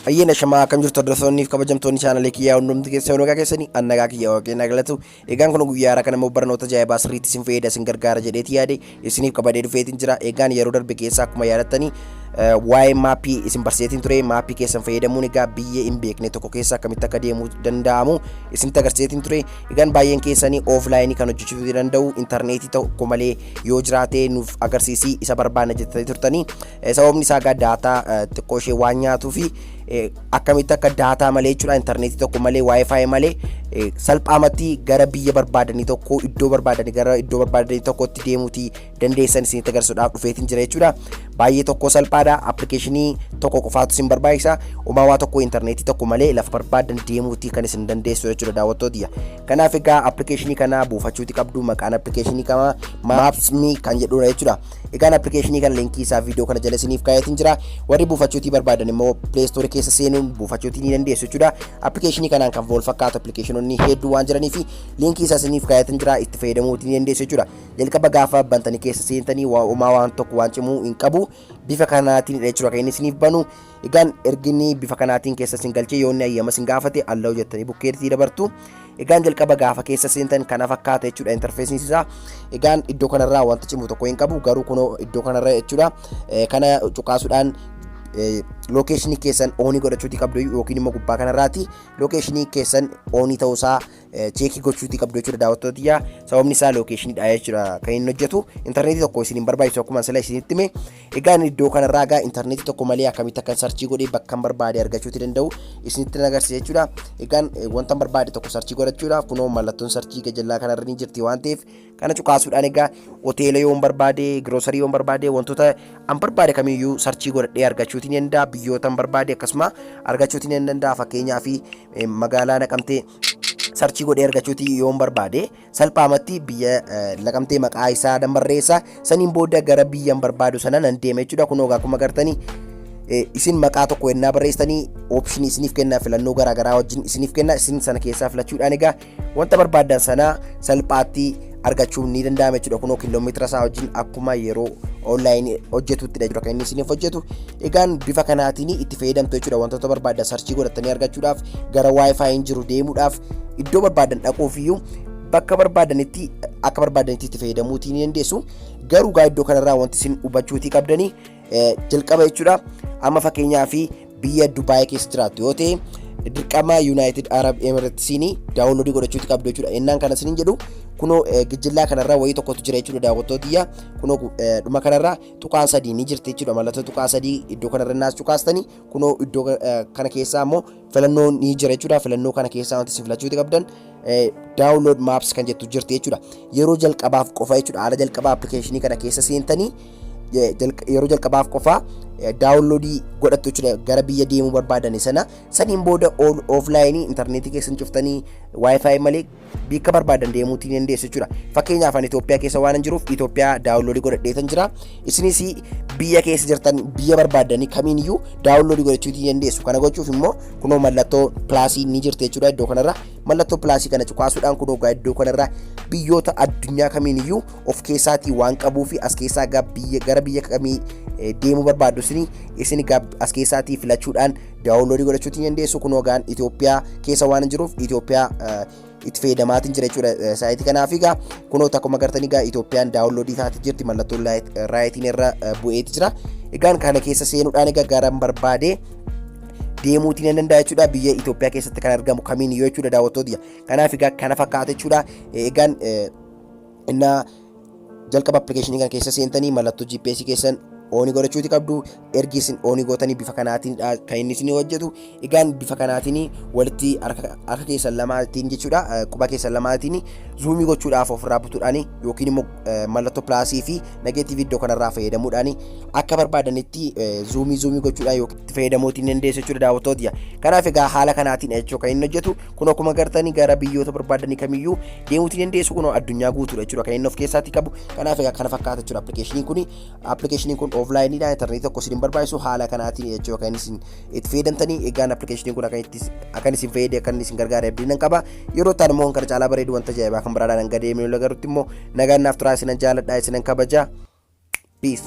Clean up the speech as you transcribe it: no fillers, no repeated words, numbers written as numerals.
Ayyena shamaa kam jirtu hordoftoonni kabajamtoonni chaanalii kiyyaa hundumti keessan nagaa keessanii annagaa kiyyaa waaqeen nagalatu egaan kun guyyaa kana immoo barnoota ajaa'ibaa sirriitti isin fayyada isin gargaara jedheeti yaade isiniif qabadee dhufeetiin jira. Egaan yeroo darbe keessa akkuma yaadattanii waa'ee maappii isin barsiiseetiin ture. Maappii keessan fayyadamuun egaa biyya hin beekne tokko keessa akkamitti akka deemuu danda'amu isinitti agarsiiseetiin ture. Egaan baay'een keessanii offline kan hojjechuu danda'u intarneetii tokko malee yoo jiraate nuuf agarsiisi isa barbaanna jettanii turtanii sababni isaa egaa daataa xiqqoo ishee waan nyaatuu fi akkamitti akka daataa malee jechuudha intarneetii tokko malee wifi malee salphaamatti gara biyya barbaadanii tokko iddoo barbaadanii gara iddoo barbaadanii tokkotti deemuutii dandeessan isinitti agarsiisuudhaaf dhufeetiin jira jechuudha. Baay'ee tokko salphaadha. Appilikeeshinii tokko qofaatu isin barbaachisa. Uumawaa tokko intarneetii tokko malee lafa barbaadan deemuutii kan isin dandeessu jechuudha daawwattoota. Kanaaf egaa appilikeeshinii kana buufachuuti qabdu. Maqaan appilikeeshinii kana maapsmi kan jedhudha jechuudha. Egaan appilikeeshinii kana linkii isaa viidiyoo kana jala isiniif kaayetiin jira. Warri buufachuutii barbaadan immoo Play Store keessa seenuun buufachuutii ni dandeessu jechuudha. Appilikeeshinii kanaan kan wal fakkaatu appilikeeshinoonni hedduu waan jiraniif linkii isaa isiniif kaayetiin jira itti fayyadamuutii ni dandeessu jechuudha. Jalqaba gaafa bantanii keessa seentanii waan tokko waan cimuu hin qabu. Bifa kanaatiin jechuudha kan inni isiniif banu. Egaan erginni bifa kanaatiin keessa isin galchee yoonni ayyama isin gaafate allahu jettanii bukkeetti dabartu. Egaan jalqaba gaafa keessa seentan kana fakkaata jechuudha interfeesiin isaa. Egaan iddoo kanarraa wanta cimu tokko hin qabu garuu kunoo iddoo kanarra jechuudha kana cuqaasuudhaan lokeeshinii keessan oonii godhachuutii qabdu yookiin immoo gubbaa kanarraati lokeeshinii keessan oonii ta'uusaa cheekii gochuutii qabdu jechuudha daawwattoota. Sababni isaa lokeeshiniidha jechuudha kan inni hojjetu intarneetii tokko isin hin barbaachisu akkuma sila isinitti hime. Egaan iddoo kanarraa egaa intarneetii tokko malee akkamitti akka sarchii godhee bakka barbaade argachuutii danda'u isinitti agarsiisa jechuudha. Egaan wanta barbaade tokko sarchii godhachuudhaaf kunoo mallattoon sarchii gajallaa kanarra ni jirti waan ta'eef kana cuqaasuudhaan egaa hoteela yoo barbaade giroosarii yoo barbaade wantoota an barbaade kamiyyuu sarchii godhadhee argachuutii ni danda'a. Biyyoota barbaade akkasuma argachuutii ni danda'a. Fakkeenyaaf magaalaa Naqamtee sarchii godhee argachuutii yoo barbaade salphaamatti biyya Naqamtee maqaa isaa barreessa saniin booda gara biyya barbaadu sana nan deema jechuudha. Kunoo akkuma agartanii isin maqaa tokko ennaa barreessanii optionii isiniif kenna filannoo garaagaraa wajjin isiniif kenna isin sana keessaa filachuudhaan egaa wanta barbaadan sana salphaatti argachuun ni danda'ama jechuudha. Kunoo kiiloomeetira isaa wajjin akkuma yeroo online hojjetutti jechuudha kan inni isiniif hojjetu. Egaan bifa kanaatiin itti fayyadamtu jechuudha wantoota barbaadan sarchii godhatanii argachuudhaaf gara wifi hin jiru deemuudhaaf iddoo barbaadan dhaquuf iyyuu bakka barbaadanitti akka barbaadanitti itti fayyadamuutii ni dandeessu. Garuu gaa iddoo kanarraa wanti isin hubachuutii qabdanii jalqaba jechuudha. Amma fakkeenyaaf biyya Dubaay keessa jiraattu yoo ta'e dirqama United Arab Emiratesiin daawunloodii godhachuutii qabdu jechuudha. Innaan kana isiniin jedhu kunoo gijjillaa kanarraa wayii tokkotu jira jechuudha daawwattoota. Kunoo dhuma kanarraa tuqaan sadii ni jirti jechuudha. Mallattoo tuqaa sadii iddoo kanarra naas tuqaastanii kunoo iddoo kana keessaa immoo filannoo ni jira jechuudha. Filannoo kana keessaa wanti isin filachuutii qabdan download maps kan jettu jirti jechuudha. Yeroo jalqabaaf qofa jechuudha. Haala jalqabaa appilikeeshinii kana keessa seentanii yeroo jalqabaaf qofa daawunloodii godhattu jechuudha gara biyya deemuu barbaadan sana saniin booda offline intarneetii keessan cuftanii wifi malee bikka barbaadan deemuutii ni dandeessu jechuudha. Fakkeenyaaf ani Itoophiyaa keessa waan jiruuf Itoophiyaa daawunloodii godhadheetan jira. Isinis biyya keessa jirtan biyya barbaadanii kamiiniyyuu daawunloodii godhachuutii ni dandeessu. Kana gochuuf immoo kunoo mallattoo pilaasii ni jirti jechuudha iddoo kanarra. Mallattoo pilaasii kana cuqaasuudhaan kunoo iddoo kanarra biyyoota addunyaa kamiiniyyuu of keessaatii waan qabuu fi as keessaa gara biyya kamii deemuu barbaadu isin as keessaatii filachuudhaan daawunloodii godhachuutii ni dandeessu. Kunoo gaan Itoophiyaa keessa waan jiruuf Itoophiyaa itti fayyadamaatiin jira jechuudha saayitii kanaaf. Egaa kunoo akkuma agartanii egaa Itoophiyaan daawunloodii taatee jirti mallattoon raayitiin irra bu'eeti jira. Egaan kana keessa seenuudhaan egaa gara barbaade deemuutii ni danda'a jechuudha. Biyya Itoophiyaa keessatti kan argamu kamiiniyyuu jechuudha daawwattoota. Kanaaf egaa kana fakkaata jechuudha. Egaan inna jalqaba appilikeeshinii kana keessa seentanii mallattoo GPS keessan oonii godhachuutii qabdu. Ergi isin oonii gootanii bifa kanaatiin kan inni isin hojjetu. Egaan bifa kanaatiin walitti harka keessan lamaatiin jechuudha quba keessan lamaatiin zuumii gochuudhaaf ofirraa butuudhaan yookiin immoo mallattoo pilaasii fi negeetiivii iddoo kanarraa fayyadamuudhaan akka barbaadanitti zuumii gochuudhaan yookiin itti fayyadamuutii ni dandeessu jechuudha daawwattoota. Kanaaf egaa haala kanaatiin jechuudha kan inni hojjetu. Kun akkuma agartanii gara biyyoota barbaadanii kamiyyuu deemuutii ni dandeessu. Kunoo addunyaa guutuudha jechuudha kan inni of keessatti qabu. Kanaaf egaa kana fakkaata jechuudha appilikeeshiniin kun offline dha internet tokko isin barbaachisu haala kanaatiin jechuudha kan isin itti fayyadamtanii. Egaan appilikeeshiniin kun akka isin fayyade akka isin gargaare abdiin qaba. Yeroo ta'an immoo kan caalaa bareedu wanta ajaa'ibaa kan biraadhaan hanga deemnu lagarutti immoo nagaan naaf turaa isinan jaaladhaa isinan kabaja. Peace.